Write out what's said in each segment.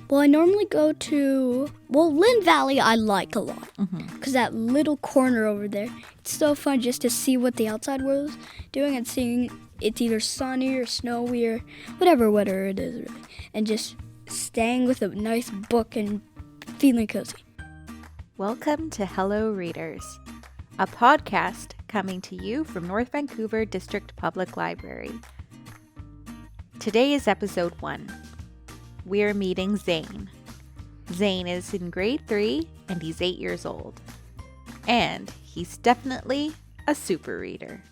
Well, I normally go to, Lynn Valley I like a lot. Because that little corner over there, it's so fun just to see what the outside world is doing and seeing it's either sunny or snowy or whatever weather it is, really. And just staying with a nice book and feeling cozy. Welcome to Hello Readers, a podcast coming to you from North Vancouver District Public Library. Today is episode 1. We're meeting Zane. Zane is in grade 3 and he's 8 years old. And he's definitely a super reader.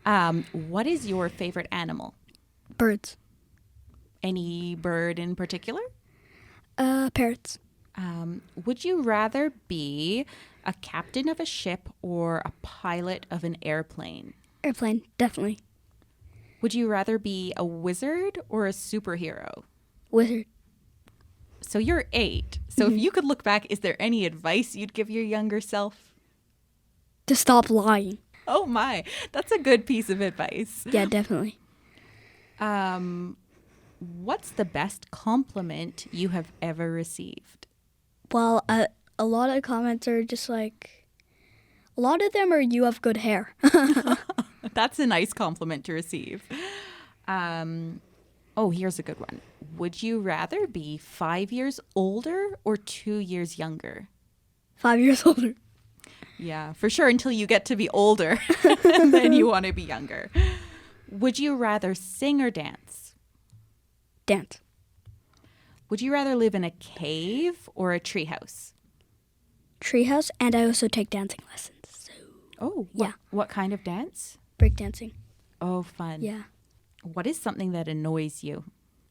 What is your favorite animal? Birds. Any bird in particular? Parrots. Would you rather be a captain of a ship or a pilot of an airplane? Airplane, definitely. Would you rather be a wizard or a superhero? Wizard. So you're 8. So if you could look back, is there any advice you'd give your younger self? To stop lying. Oh my, that's a good piece of advice. Yeah, definitely. What's the best compliment you have ever received? Well, a lot of comments are just like, a lot of them are, you have good hair. That's a nice compliment to receive. Here's a good one. Would you rather be 5 years older or 2 years younger? 5 years older. Yeah, for sure, until you get to be older. And then you want to be younger. Would you rather sing or dance? Dance. Would you rather live in a cave or a treehouse? Treehouse, and I also take dancing lessons. So. Oh, yeah. What kind of dance? Breakdancing. Oh, fun. Yeah. What is something that annoys you?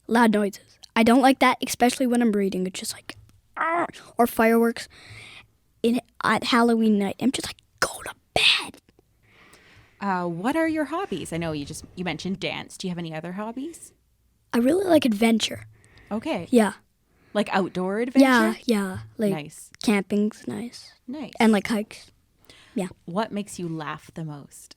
Loud noises. I don't like that, especially when I'm reading. It's just like, argh! Or fireworks at Halloween night. I'm just like, go to bed. What are your hobbies? I know you mentioned dance. Do you have any other hobbies? I really like adventure. Okay. Yeah. Like outdoor adventure? Yeah. Like nice. Camping's nice. Nice. And like hikes. Yeah. What makes you laugh the most?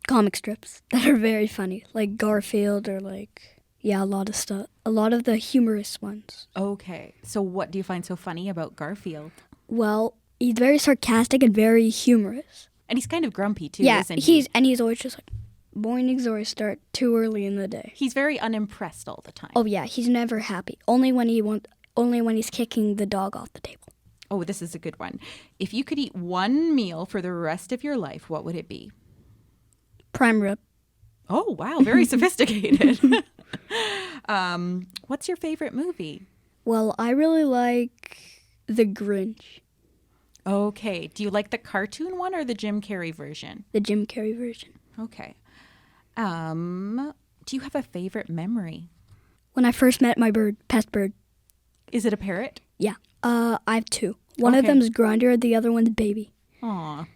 Comic strips that are very funny. Like Garfield or a lot of stuff. A lot of the humorous ones. Okay. So what do you find so funny about Garfield? Well, he's very sarcastic and very humorous. And he's kind of grumpy too, yeah, isn't he? He's always just like, mornings always start too early in the day. He's very unimpressed all the time. Oh yeah, he's never happy. Only when he's kicking the dog off the table. Oh, this is a good one. If you could eat one meal for the rest of your life, what would it be? Prime rib. Oh, wow, very sophisticated. What's your favorite movie? Well, I really like The Grinch. Okay. Do you like the cartoon one or the Jim Carrey version? The Jim Carrey version. Okay. Do you have a favorite memory? When I first met my pet bird. Is it a parrot? Yeah. I have 2. One of them's Grinder, the other one's Baby. Aw.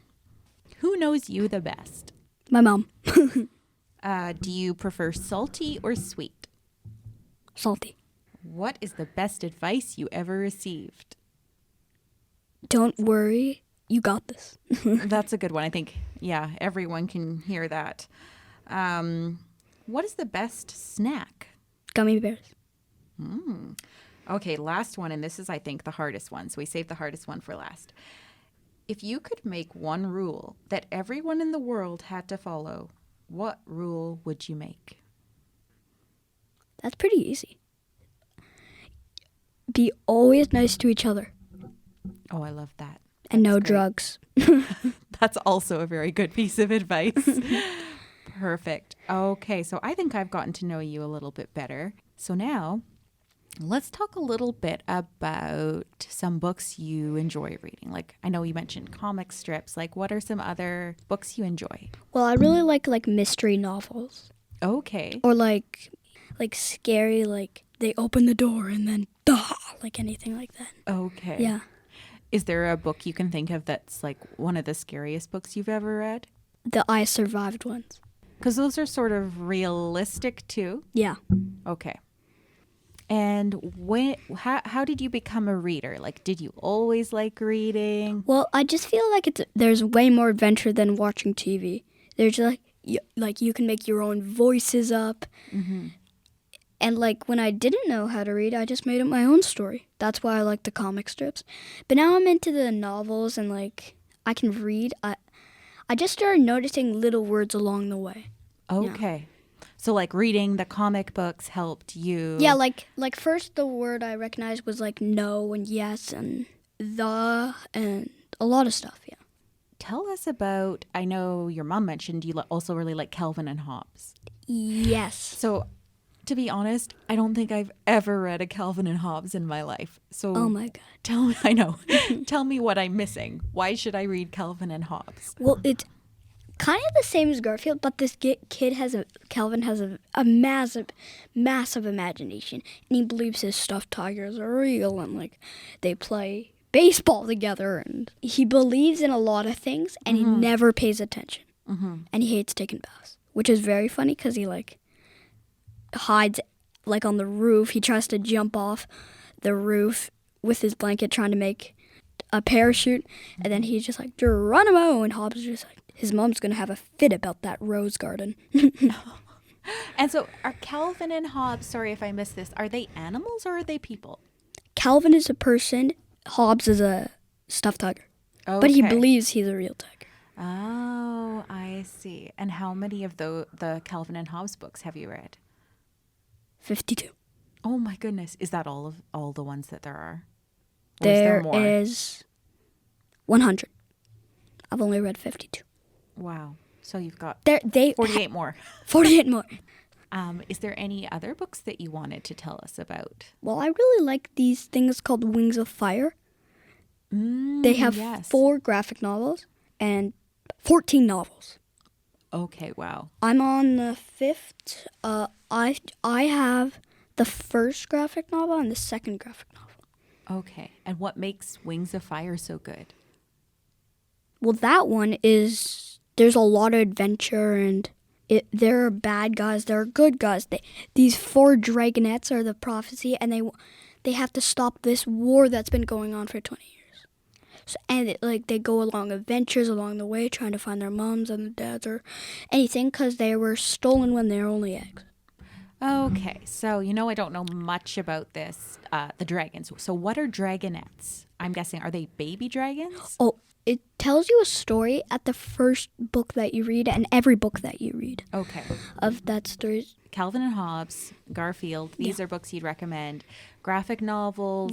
Who knows you the best? My mom. Do you prefer salty or sweet? Salty. What is the best advice you ever received? Don't worry, you got this. That's a good one. I think, yeah, everyone can hear that. What is the best snack? Gummy bears. Okay, last one, and this is, I think, the hardest one. So we saved the hardest one for last. If you could make one rule that everyone in the world had to follow, what rule would you make? That's pretty easy. Be always nice to each other. Oh, I love that. And no great. drugs. That's also a very good piece of advice. Perfect. Okay, so I think I've gotten to know you a little bit better. So now, let's talk a little bit about some books you enjoy reading. Like, I know you mentioned comic strips. Like, what are some other books you enjoy? Well, I really like mystery novels. Okay. Or like scary, like they open the door and then like anything like that. Okay. Yeah. Is there a book you can think of that's like one of the scariest books you've ever read? The I Survived ones. Because those are sort of realistic too? Yeah. Okay. And how did you become a reader? Like, did you always like reading? Well, I just feel like there's way more adventure than watching TV. There's you can make your own voices up. Mm-hmm. And like when I didn't know how to read, I just made up my own story. That's why I like the comic strips. But now I'm into the novels and like I can read. I just started noticing little words along the way. Okay. So like reading the comic books helped you. Yeah, like first the word I recognized was like no and yes and the and a lot of stuff, yeah. Tell us about, I know your mom mentioned you also really like Kelvin and Hobbes. Yes. So to be honest, I don't think I've ever read a Kelvin and Hobbes in my life. So Oh my god. tell me, I know. Tell me what I'm missing. Why should I read Kelvin and Hobbes? Well, it's kind of the same as Garfield, but this Kelvin has a massive imagination, and he believes his stuffed tigers are real, and like they play baseball together, and he believes in a lot of things, and he never pays attention, and he hates taking baths, which is very funny because he like hides like on the roof. He tries to jump off the roof with his blanket trying to make a parachute, and then he's just like Geronimo, and Hobbes is just like, his mom's gonna have a fit about that rose garden. And so are Kelvin and Hobbes, sorry if I missed this, are they animals or are they people? Calvin is a person, Hobbes is a stuffed tiger, but he believes he's a real tiger. Oh, I see. And how many of the Kelvin and Hobbes books have you read? 52. Oh my goodness. Is that all the ones that there are? Or There is there more? is 100. I've only read 52. Wow. So you've got They 48 more. 48 more. Is there any other books that you wanted to tell us about? Well, I really like these things called Wings of Fire. They have 4 graphic novels and 14 novels. Okay, wow. I'm on the 5th. I have the first graphic novel and the second graphic novel. Okay. And what makes Wings of Fire so good? Well, that one is, there's a lot of adventure, and there are bad guys, there are good guys. These 4 dragonettes are the prophecy, and they have to stop this war that's been going on for 20 years. So, and they go along adventures along the way, trying to find their moms and their dads or anything, because they were stolen when they were only eggs. Okay, so I don't know much about this, the dragons. So what are dragonettes? I'm guessing, are they baby dragons? Oh, it tells you a story at the first book that you read and every book that you read. Okay. Of that story. Kelvin and Hobbes, Garfield, these are books you'd recommend. Graphic novels,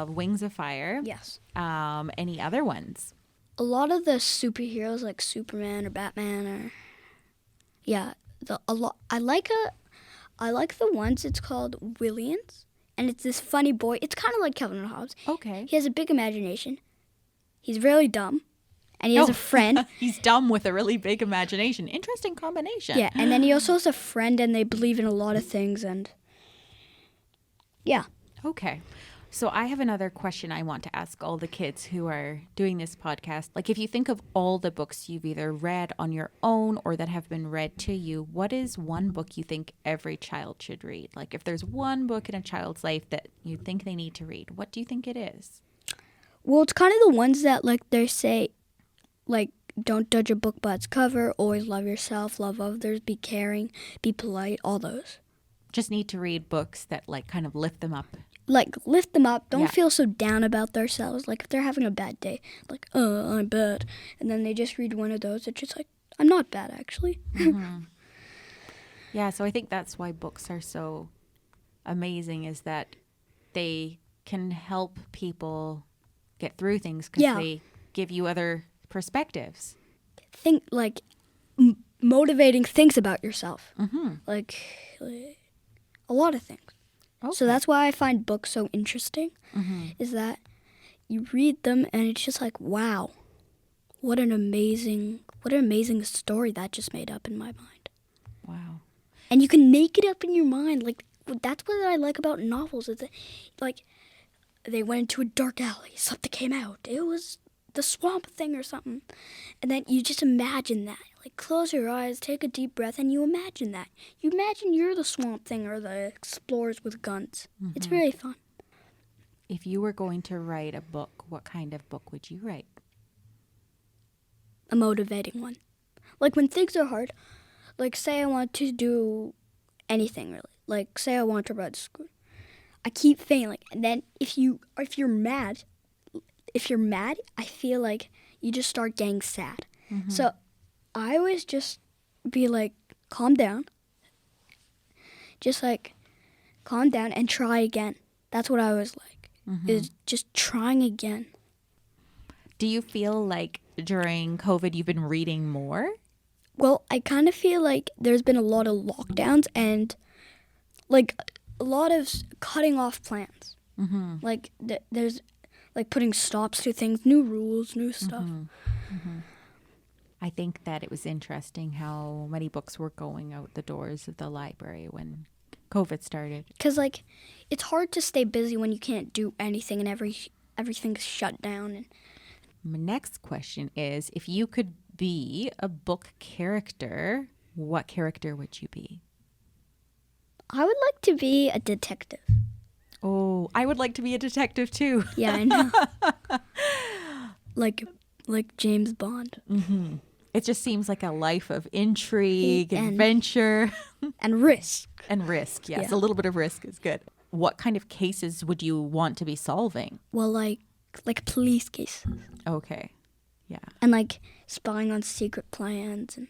Wings of Fire. Yes. Any other ones? A lot of the superheroes like Superman or Batman or I like the ones, it's called Williams, and it's this funny boy. It's kind of like Kelvin and Hobbes. Okay. He has a big imagination. He's really dumb, and he has a friend. He's dumb with a really big imagination. Interesting combination. Yeah, and then he also has a friend, and they believe in a lot of things, and yeah. Okay. So I have another question I want to ask all the kids who are doing this podcast. Like, if you think of all the books you've either read on your own or that have been read to you, what is one book you think every child should read? Like, if there's one book in a child's life that you think they need to read, what do you think it is? Well, it's kind of the ones that, like, they say, like, don't judge a book by its cover, always love yourself, love others, be caring, be polite, all those. Just need to read books that, like, kind of lift them up. Like, lift them up. Don't feel so down about themselves. Like, if they're having a bad day, like, oh, I'm bad. And then they just read one of those. It's just like, I'm not bad, actually. Mm-hmm. Yeah, so I think that's why books are so amazing, is that they can help people get through things because they give you other perspectives. Think, like, motivating things about yourself. Mm-hmm. Like, a lot of things. Okay. So that's why I find books so interesting, is that you read them and it's just like, wow, what an amazing story that just made up in my mind. Wow. And you can make it up in your mind. Like, that's what I like about novels, is that, like, they went into a dark alley, something came out. It was the swamp thing or something. And then you just imagine that. Like, close your eyes, take a deep breath, and you imagine that. You imagine you're the swamp thing or the explorers with guns. Mm-hmm. It's really fun. If you were going to write a book, what kind of book would you write? A motivating one. Like, when things are hard, like, say I want to do anything, really. like say I want to ride a scooter, I keep failing, and then if you're mad, I feel like you just start getting sad. So I always just be like, calm down, just like calm down and try again. That's what I was like, is just trying again. Do you feel like during COVID you've been reading more? Well, I kind of feel like there's been a lot of lockdowns and like a lot of cutting off plans. Like there's like putting stops to things, new rules, new stuff. I think that it was interesting how many books were going out the doors of the library when COVID started. Because like it's hard to stay busy when you can't do anything and everything's shut down. And My next question is, if you could be a book character, what character would you be? I would like to be a detective. Oh, I would like to be a detective too. Yeah, I know. like James Bond. It just seems like a life of intrigue, And- adventure, And risk. and risk. Yes, Yeah. a little bit of risk is good. What kind of cases would you want to be solving? Well, like police cases. Okay. Yeah. And like spying on secret plans. And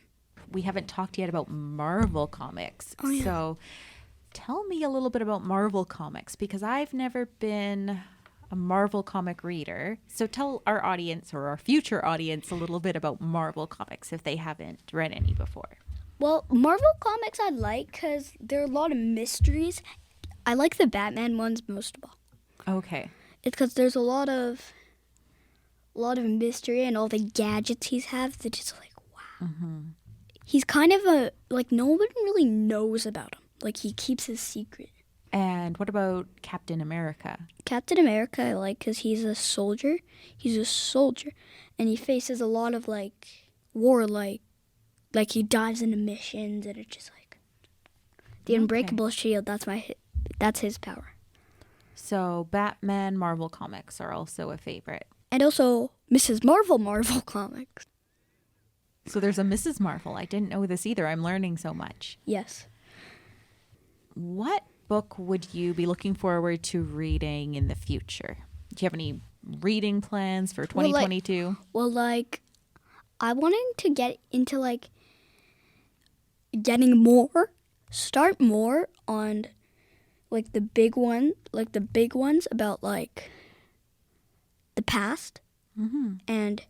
We haven't talked yet about Marvel comics. Oh, yeah. So tell me a little bit about Marvel comics, because I've never been a Marvel comic reader. So tell our audience or our future audience a little bit about Marvel comics if they haven't read any before. well, Marvel comics I like because there are a lot of mysteries. I like the Batman ones most of all. Okay. It's because there's a lot of mystery and all the gadgets he's have. They're just like, wow. He's kind of a like no one really knows about him. Like he keeps his secret. And what about Captain America? Captain America I like because he's a soldier. He's a soldier, and he faces a lot of like war, like he dives into missions, and it's just like the unbreakable shield. That's his power. So Batman Marvel comics are also a favorite. And also Mrs. Marvel comics. So there's a Mrs. Marvel. I didn't know this either. I'm learning so much. Yes. What book would you be looking forward to reading in the future? Do you have any reading plans for 2022? Well, like I wanted to get into like start more on like the big ones about like the past and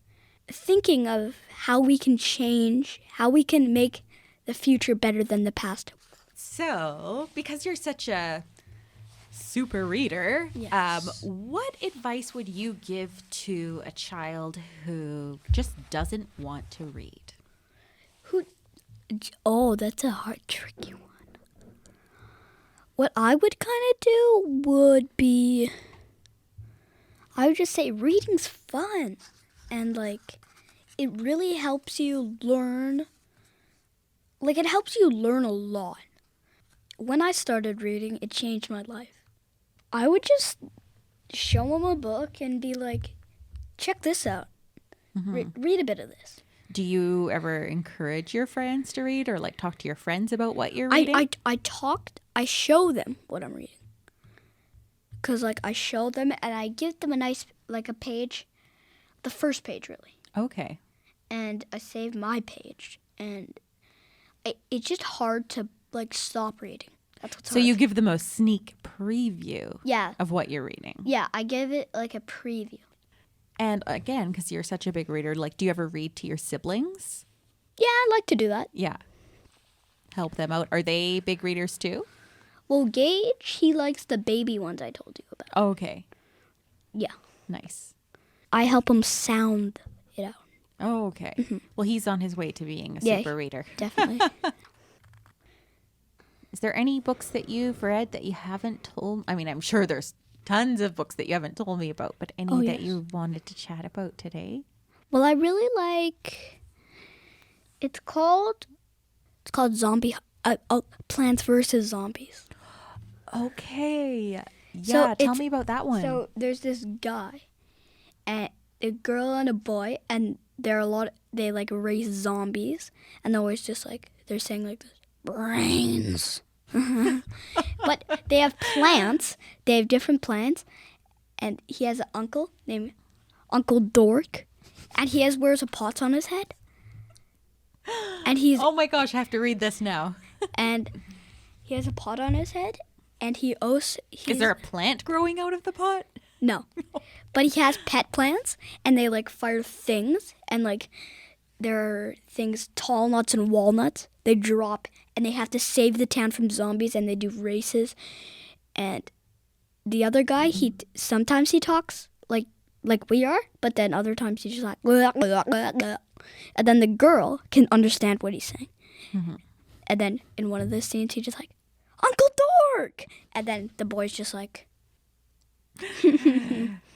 thinking of how we can change, how we can make the future better than the past. So, because you're such a super reader, Yes. what advice would you give to a child who just doesn't want to read? Oh, that's a hard, tricky one. What I would kind of do would be, I would just say reading's fun. And, like, it really helps you learn. Like, it helps you learn a lot. When I started reading, it changed my life. I would just show them a book and be like, check this out. Read a bit of this. Do you ever encourage your friends to read or like talk to your friends about what you're reading? I show them what I'm reading. Because, like, I show them and I give them a nice, like, a page. The first page, really. Okay. And I save my page. And it's just hard to, like, stop reading. That's what's So hard. you give them a sneak preview Yeah. of what you're reading. Yeah, I give it, like, a preview. And again, because you're such a big reader, like, do you ever read to your siblings? Yeah, I like to do that. Yeah. Help them out. Are they big readers too? Well, Gage, he likes the baby ones I told you about. Okay. Yeah. Nice. I help him sound it out. Oh, okay. Well, he's on his way to being a Yeah. super reader. Definitely. Is there any books that you've read that you haven't told? I mean, I'm sure there's tons of books that you haven't told me about, but any that yes. you wanted to chat about today? Well, I really like. It's called Zombie. Plants vs. Zombies. Okay. Yeah, So tell it's- me about that one. So there's this guy, and a girl and a boy, and they like raise zombies, and they're always just like they're saying like this, brains, But they have plants. They have different plants. And he has an uncle named Uncle Dork. And he wears a pot on his head. And he's Oh my gosh, I have to read this now. and he has a pot on his head. And Is there a plant growing out of the pot? No. But he has pet plants. And they like fire things. And like there are things, tall nuts and walnuts. They drop. And they have to save the town from zombies. And they do races. And the other guy, sometimes he talks like we are, but then other times he's just like, blah, blah, blah, blah. And then the girl can understand what he's saying. Mm-hmm. And then in one of the scenes, he's just like, Uncle Dork! And then the boy's just like,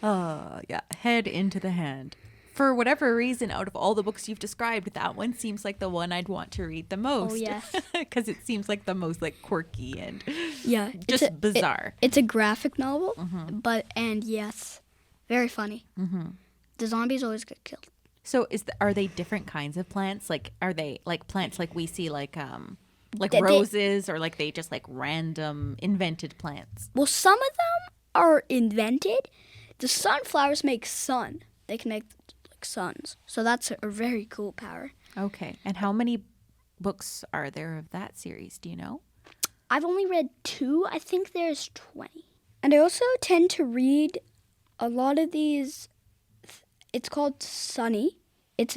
Oh, yeah. Head into the hand. For whatever reason, out of all the books you've described, that one seems like the one I'd want to read the most. oh, yes. Because it seems like the most like quirky and Yeah. just bizarre. It's a graphic novel, Mm-hmm. and yes, very funny. Mm-hmm. The zombies always get killed. So are they different kinds of plants? Like, are they like plants like we see like They- roses, or like they just like random invented plants? Well, some of them are invented. The sunflowers make sun. They can make like suns. So that's a very cool power. Okay. And how many books are there of that series? Do you know? I've only read 2. I think there's 20. And I also tend to read a lot of these. It's called Sunny. It's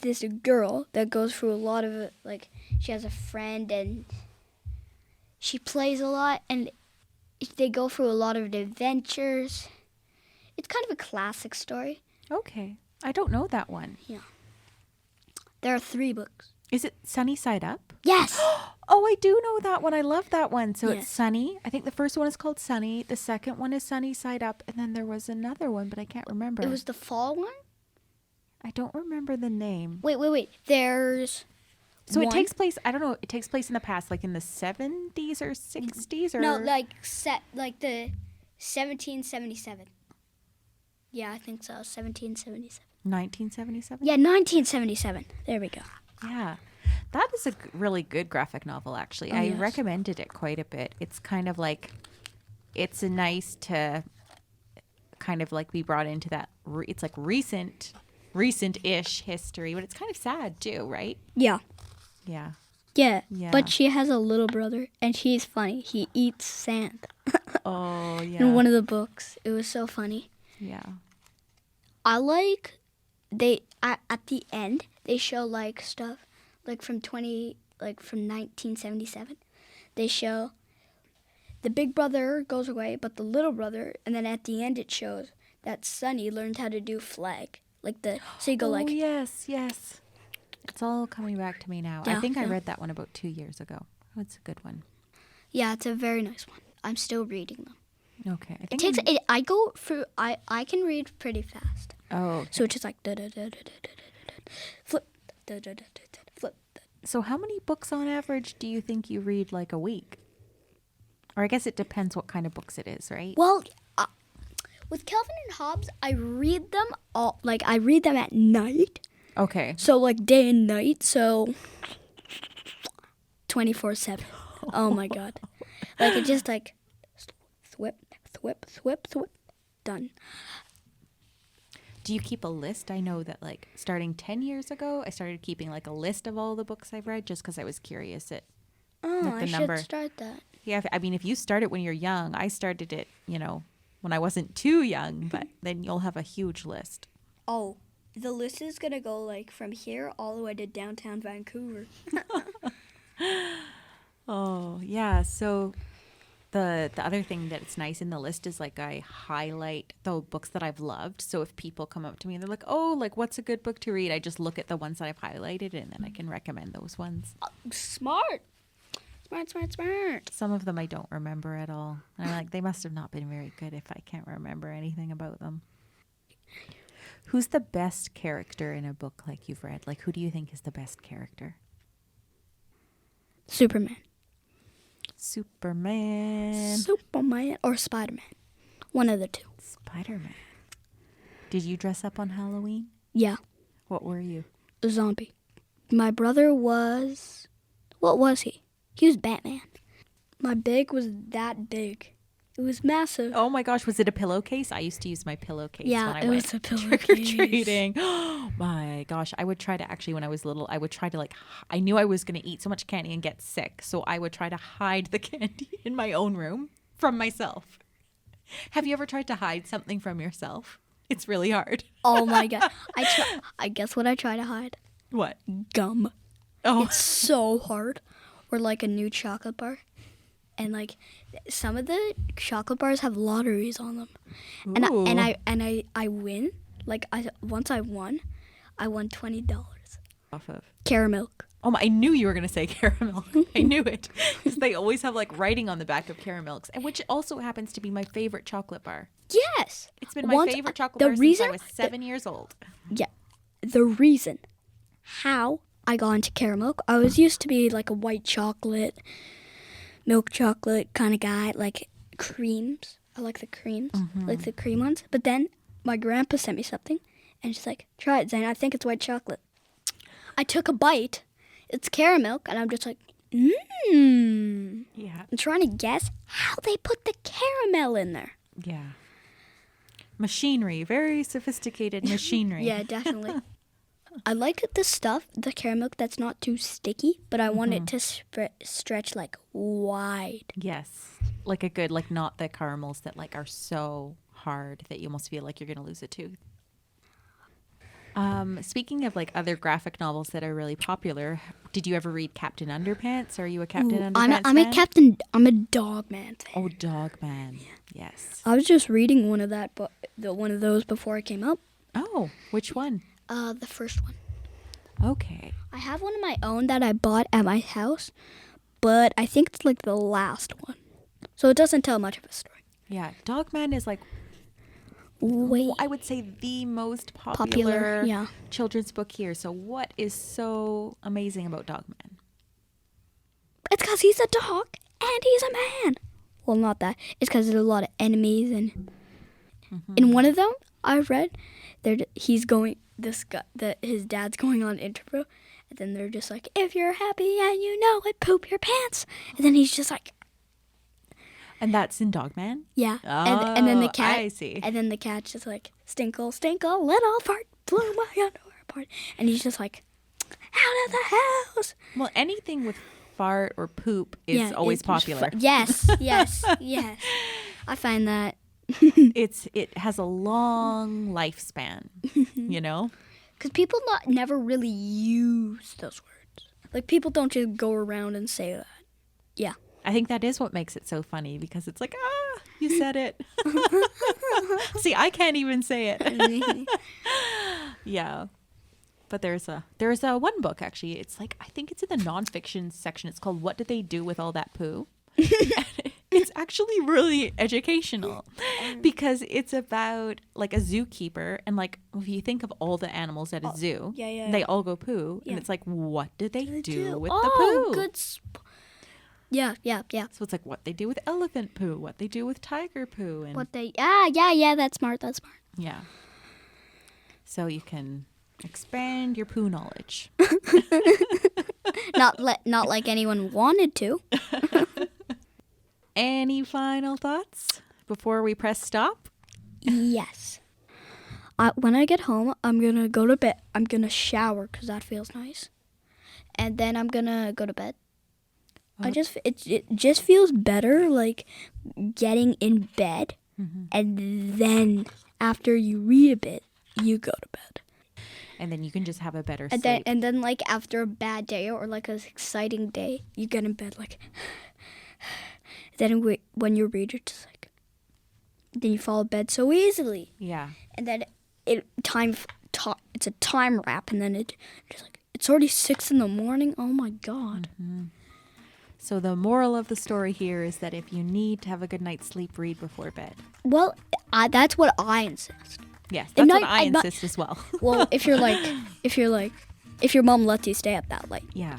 this girl that goes through a lot of it. Like, she has a friend and she plays a lot, and they go through a lot of adventures. It's kind of a classic story. Okay. I don't know that one. There are 3 books. Is it Sunny Side Up? Yes. Oh, I do know that one. I love that one. So Yes. it's Sunny. I think the first one is called Sunny. The second one is Sunny Side Up. And then there was another one, but I can't remember. It was the fall one? I don't remember the name. Wait. There's So it one- takes place, I don't know, it takes place in the past, like in the 70s or 60s? Or No, like the 1777. Yeah, I think so. 1777. 1977? Yeah, 1977. There we go. Yeah. That is a really good graphic novel, actually. Oh, I yes. recommended it quite a bit. It's kind of like, it's a nice to kind of like be brought into that, it's like recent-ish history, but it's kind of sad too, right? Yeah. Yeah. Yeah. Yeah. But she has a little brother, and he's funny. He eats sand Oh, yeah. in one of the books. It was so funny. Yeah. I like at the end they show like stuff like from 1977. They show the big brother goes away, but the little brother, and then at the end it shows that Sunny learned how to do flag, like the so you go Oh, like yes. It's all coming back to me now. I Yeah, think I yeah. read that one about 2 years ago. Oh, it's a good one. yeah, it's a very nice one. I'm still reading them. Okay. I It think takes it. I go through. I can read pretty fast. Oh. So it's just like da da da da da da da flip da da da da da flip. So how many books on average do you think you read like a week? Or I guess it depends what kind of books it is, right? Well, with Kelvin and Hobbes, I read them all. Like I read them at night. Okay. So like day and night. So 24/7. Oh my god! Like it just like thwip, done. Do you keep a list? I know that like starting 10 years ago, I started keeping like a list of all the books I've read just because I was curious. Oh, Like I the number. should start that. Yeah, I mean, if you start it when you're young, I started it, when I wasn't too young, but then you'll have a huge list. Oh, the list is gonna go like from here all the way to downtown Vancouver. Oh, yeah. So the other thing that's nice in the list is like I highlight the books that I've loved. So if people come up to me and they're like, "Oh, like what's a good book to read?" I just look at the ones that I've highlighted and then I can recommend those ones. Smart. Some of them I don't remember at all. And I'm like, they must have not been very good if I can't remember anything about them. Who's the best character in a book like you've read? Like, who do you think is the best character? Superman or Spider-Man. One of the two. Spider-Man. Did you dress up on Halloween? Yeah, What were you? a zombie. My brother was. What was he? He was Batman. My bag was that big. It was massive. Oh my gosh, was it a pillowcase? I used to use my pillowcase when I it went was a trick-or-treating. Oh my gosh, I would try to actually, when I was little, I would try to like, I knew I was going to eat so much candy and get sick. So I would try to hide the candy in my own room from myself. Have you ever tried to hide something from yourself? It's really hard. Oh my God. I guess what I try to hide? What? Gum. Oh, It's so hard. Or like a new chocolate bar. And like some of the chocolate bars have lotteries on them. And I win. Like once I won $20 off of. caramel. Oh my, I knew you were going to say caramel. I knew it. Because they always have like writing on the back of caramels, and which also happens to be my favorite chocolate bar. Yes. It's been my favorite chocolate bar since I was 7 years old. Yeah. The reason how I got into caramel, I was used to be like a white chocolate, milk chocolate kind of guy, like creams. I like the creams, like the cream ones. But then my grandpa sent me something, and she's like, try it, Zane. I think it's white chocolate. I took a bite. It's caramel, and I'm just like, Yeah. I'm trying to guess how they put the caramel in there. Yeah. Machinery, very sophisticated machinery. Yeah, definitely. I like the stuff, the caramel that's not too sticky, but I want it to stretch like wide. Yes. Like a good, like not the caramels that like are so hard that you almost feel like you're going to lose a tooth. Speaking of like other graphic novels that are really popular, did you ever read Captain Underpants? Are you a Captain Underpants fan? I'm a dog man fan. Oh, Dog Man. Yes. I was just reading one of that, but one of those before I came up. Oh, which one? The first one. Okay. I have one of my own that I bought at my house, but I think it's like the last one, so it doesn't tell much of a story. Yeah, Dog Man is like, Wait, I would say the most popular yeah. children's book here. So what is so amazing about Dog Man? It's because he's a dog and he's a man. Well, not that. It's because there's a lot of enemies, and in one of them I read, his dad's going on an interview, and then they're just like, if you're happy and you know it, poop your pants. And then he's just like, and that's in Dog Man? yeah. Oh, and then the cat, I see. And then the cat's just like, stinkle, stinkle, little fart, blew my underwear apart. And he's just like, out of the house. Well, anything with fart or poop is always popular. Yes. I find that. It has a long lifespan, you know? Because people never really use those words. Like, people don't just go around and say that. Yeah. I think that is what makes it so funny, because it's like, you said it. See, I can't even say it. Yeah. But there's a one book, actually. It's like, I think it's in the nonfiction section. It's called What Did They Do with All That Poo? It's actually really educational, because it's about like a zookeeper, and like if you think of all the animals at a zoo, they all go poo, and it's like, what did they do with the poo? Good. Yeah. So it's like what they do with elephant poo, what they do with tiger poo, and that's smart. Yeah. So you can expand your poo knowledge. Not like anyone wanted to. Any final thoughts before we press stop? Yes. When I get home, I'm going to go to bed. I'm going to shower because that feels nice. And then I'm going to go to bed. It just feels better, like getting in bed. And then after you read a bit, you go to bed. And then you can just have a better sleep. And then like after a bad day or like an exciting day, you get in bed like... Then when you read, it's just like, then you fall in bed so easily. Yeah. And then it's a time wrap, and then it's already 6 a.m. Oh my God. So the moral of the story here is that if you need to have a good night's sleep, read before bed. Well, that's what I insist. Yes, that's what I insist as well. Well, if your mom lets you stay up that late. Yeah.